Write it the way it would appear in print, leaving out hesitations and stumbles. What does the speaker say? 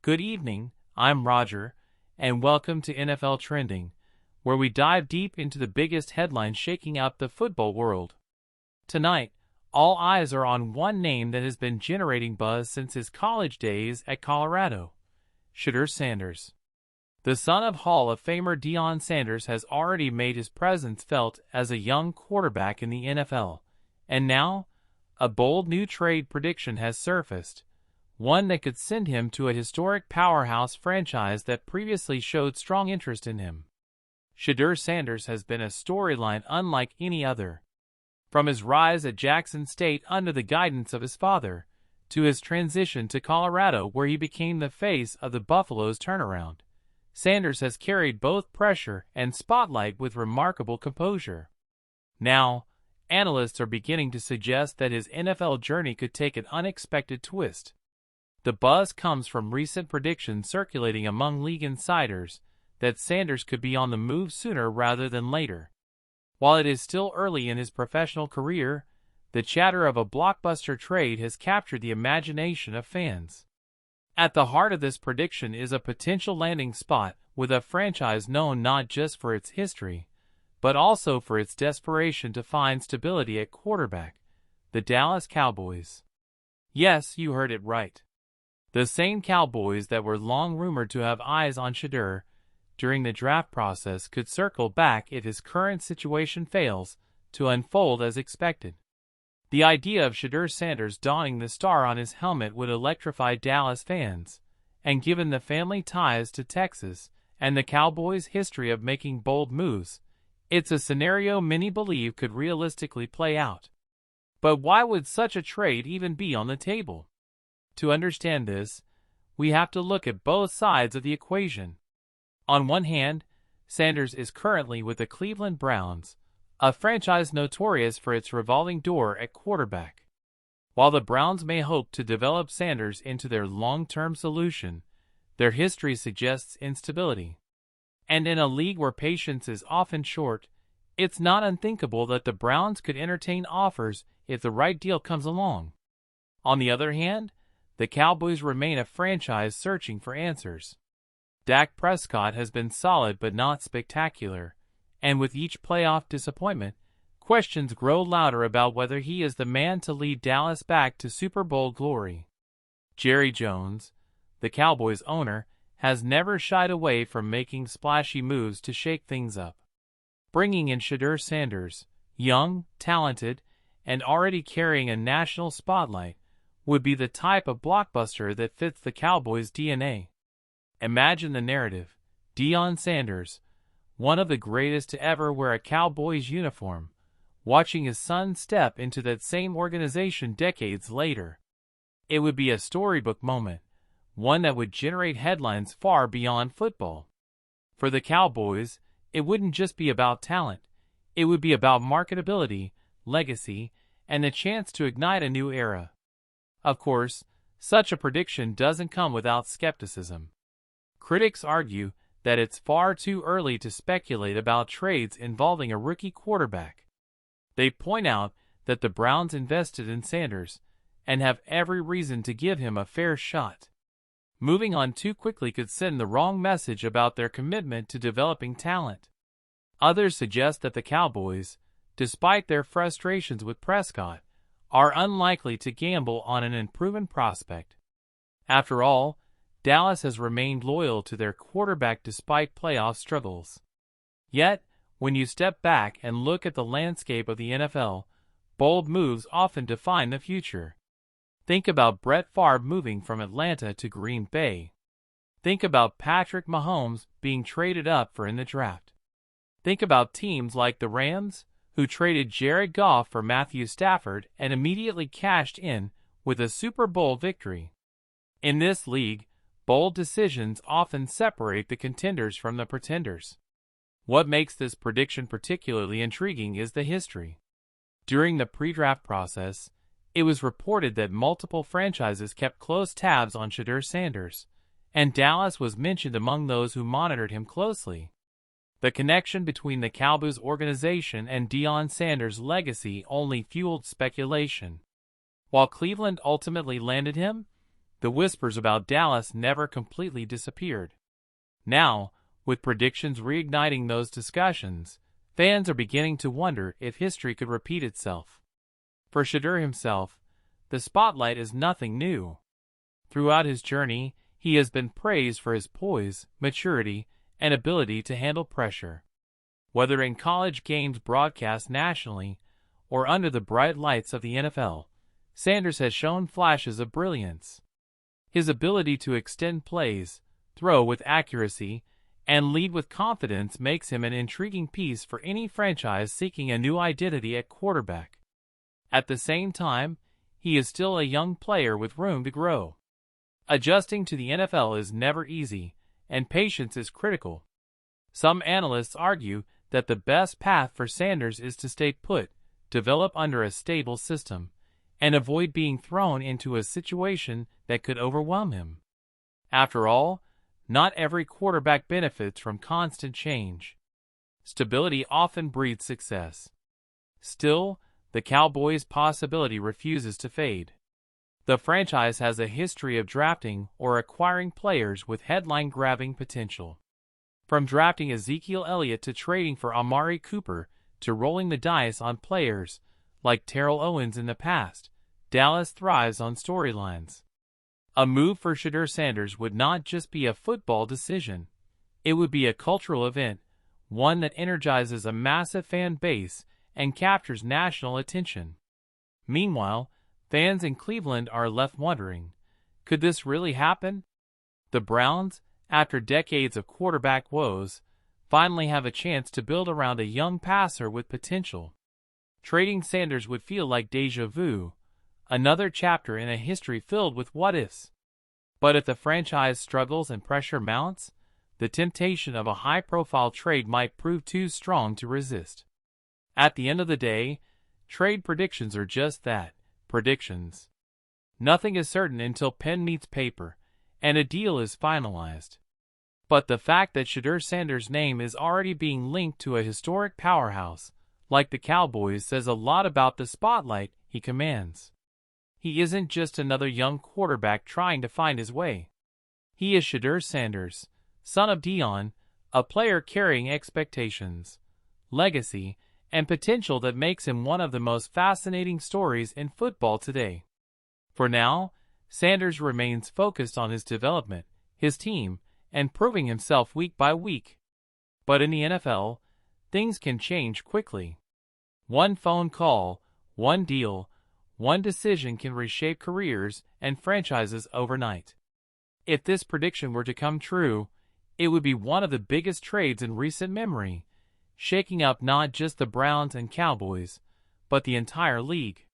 Good evening, I'm Roger, and welcome to NFL Trending, where we dive deep into the biggest headlines shaking up the football world. Tonight, all eyes are on one name that has been generating buzz since his college days at Colorado: Shedeur Sanders. The son of Hall of Famer Deion Sanders has already made his presence felt as a young quarterback in the NFL, and now, a bold new trade prediction has surfaced, one that could send him to a historic powerhouse franchise that previously showed strong interest in him. Shedeur Sanders has been a storyline unlike any other. From his rise at Jackson State under the guidance of his father, to his transition to Colorado where he became the face of the Buffalo's turnaround, Sanders has carried both pressure and spotlight with remarkable composure. Now, analysts are beginning to suggest that his NFL journey could take an unexpected twist. The buzz comes from recent predictions circulating among league insiders that Sanders could be on the move sooner rather than later. While it is still early in his professional career, the chatter of a blockbuster trade has captured the imagination of fans. At the heart of this prediction is a potential landing spot with a franchise known not just for its history, but also for its desperation to find stability at quarterback: the Dallas Cowboys. Yes, you heard it right. The same Cowboys that were long rumored to have eyes on Shedeur during the draft process could circle back if his current situation fails to unfold as expected. The idea of Shedeur Sanders donning the star on his helmet would electrify Dallas fans, and given the family ties to Texas and the Cowboys' history of making bold moves, it's a scenario many believe could realistically play out. But why would such a trade even be on the table? To understand this, we have to look at both sides of the equation. On one hand, Sanders is currently with the Cleveland Browns, a franchise notorious for its revolving door at quarterback. While the Browns may hope to develop Sanders into their long-term solution, their history suggests instability. And in a league where patience is often short, it's not unthinkable that the Browns could entertain offers if the right deal comes along. On the other hand, the Cowboys remain a franchise searching for answers. Dak Prescott has been solid but not spectacular, and with each playoff disappointment, questions grow louder about whether he is the man to lead Dallas back to Super Bowl glory. Jerry Jones, the Cowboys owner, has never shied away from making splashy moves to shake things up. Bringing in Shedeur Sanders, young, talented, and already carrying a national spotlight, would be the type of blockbuster that fits the Cowboys' DNA. Imagine the narrative: Deion Sanders, one of the greatest to ever wear a Cowboys uniform, watching his son step into that same organization decades later. It would be a storybook moment, one that would generate headlines far beyond football. For the Cowboys, it wouldn't just be about talent, it would be about marketability, legacy, and the chance to ignite a new era. Of course, such a prediction doesn't come without skepticism. Critics argue that it's far too early to speculate about trades involving a rookie quarterback. They point out that the Browns invested in Sanders and have every reason to give him a fair shot. Moving on too quickly could send the wrong message about their commitment to developing talent. Others suggest that the Cowboys, despite their frustrations with Prescott, are unlikely to gamble on an unproven prospect. After all, Dallas has remained loyal to their quarterback despite playoff struggles. Yet, when you step back and look at the landscape of the NFL, bold moves often define the future. Think about Brett Favre moving from Atlanta to Green Bay. Think about Patrick Mahomes being traded up in the draft. Think about teams like the Rams, who traded Jared Goff for Matthew Stafford and immediately cashed in with a Super Bowl victory. In this league, bold decisions often separate the contenders from the pretenders. What makes this prediction particularly intriguing is the history. During the pre-draft process, it was reported that multiple franchises kept close tabs on Shedeur Sanders, and Dallas was mentioned among those who monitored him closely. The connection between the Cowboys organization and Deion Sanders' legacy only fueled speculation. While Cleveland ultimately landed him, the whispers about Dallas never completely disappeared. Now, with predictions reigniting those discussions, fans are beginning to wonder if history could repeat itself. For Shedeur himself, the spotlight is nothing new. Throughout his journey, he has been praised for his poise, maturity, and ability to handle pressure. Whether in college games broadcast nationally or under the bright lights of the NFL, Sanders has shown flashes of brilliance. His ability to extend plays, throw with accuracy, and lead with confidence makes him an intriguing piece for any franchise seeking a new identity at quarterback. At the same time, he is still a young player with room to grow. Adjusting to the NFL is never easy, and patience is critical. Some analysts argue that the best path for Sanders is to stay put, develop under a stable system, and avoid being thrown into a situation that could overwhelm him. After all, not every quarterback benefits from constant change. Stability often breeds success. Still, the Cowboys' possibility refuses to fade. The franchise has a history of drafting or acquiring players with headline-grabbing potential. From drafting Ezekiel Elliott to trading for Amari Cooper to rolling the dice on players like Terrell Owens in the past, Dallas thrives on storylines. A move for Shedeur Sanders would not just be a football decision. It would be a cultural event, one that energizes a massive fan base and captures national attention. Meanwhile, fans in Cleveland are left wondering, could this really happen? The Browns, after decades of quarterback woes, finally have a chance to build around a young passer with potential. Trading Sanders would feel like déjà vu, another chapter in a history filled with what-ifs. But if the franchise struggles and pressure mounts, the temptation of a high-profile trade might prove too strong to resist. At the end of the day, trade predictions are just that, predictions. Nothing is certain until pen meets paper, and a deal is finalized. But the fact that Shedeur Sanders' name is already being linked to a historic powerhouse, like the Cowboys, says a lot about the spotlight he commands. He isn't just another young quarterback trying to find his way. He is Shedeur Sanders, son of Deion, a player carrying expectations, legacy, and potential that makes him one of the most fascinating stories in football today. For now, Sanders remains focused on his development, his team, and proving himself week by week. But in the NFL, things can change quickly. One phone call, one deal, one decision can reshape careers and franchises overnight. If this prediction were to come true, it would be one of the biggest trades in recent memory, shaking up not just the Browns and Cowboys, but the entire league.